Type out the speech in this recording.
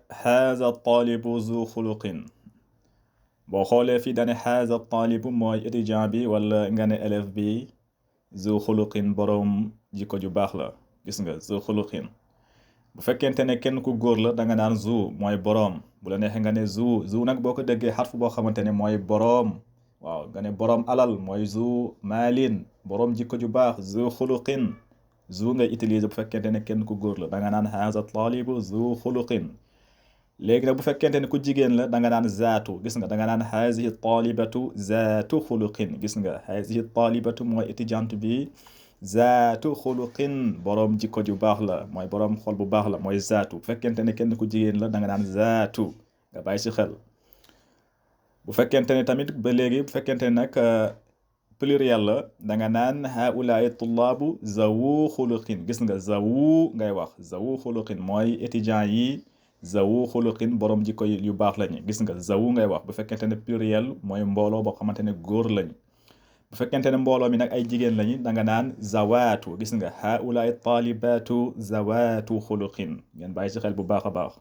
haza talibu zu xuluqin boo xoolee fii dane haza talibu mooy étudiant bi wala nga ne élève bi zu xuluqin boroom jikko ju baax la. gis nga zu xuluqin bu fekkente ne kenn ku góor la da nga naan zu mooy boroom. bu la neexee nga ne zu nag boo ko déggee xarf boo xamante ne mooy boroom. waaw nga ne boroom alal mooy zu maalin boroom jikko ju baax zu xuluqin zu ngay utiliser bu fekkente ne kenn ku góor la da nga naan haza talibu zu xuluqin. léegi nag bu fekkente ne ku jigéen la da nga naan zaatu. gis nga da nga naan hazihi talibatu zaatu xuluqin. gis nga hazihi talibatu mooy étudiante bi zaatu xuluqin boroom jikko ju baax la mooy boroom xol bu baax la mooy zaatu. bu fekkente ne kenn ku jigéen la da nga naan zaatu nga bàyyi si xel. bu fekkente ne tamit ba léegi bu fekkente ne nag pluriel la da nga naan haulaai tullaabu zawu xuluqin. gis nga zawu ngay wax zawu xuluqin mooy étudiant yi zawu xuluqin borom jikko yu baax lañu. gis nga zawu ngay wax bu fekkente ne pluriel mooy mbooloo boo xamante ne góor lañu. bu fekkente ne mbooloo mi nag ay jigéen lañu da nga naan zawaatu. gis nga haulaai talibaatu zawaatu xuluqin ngeen bàyyi ci xel bu baax a baax.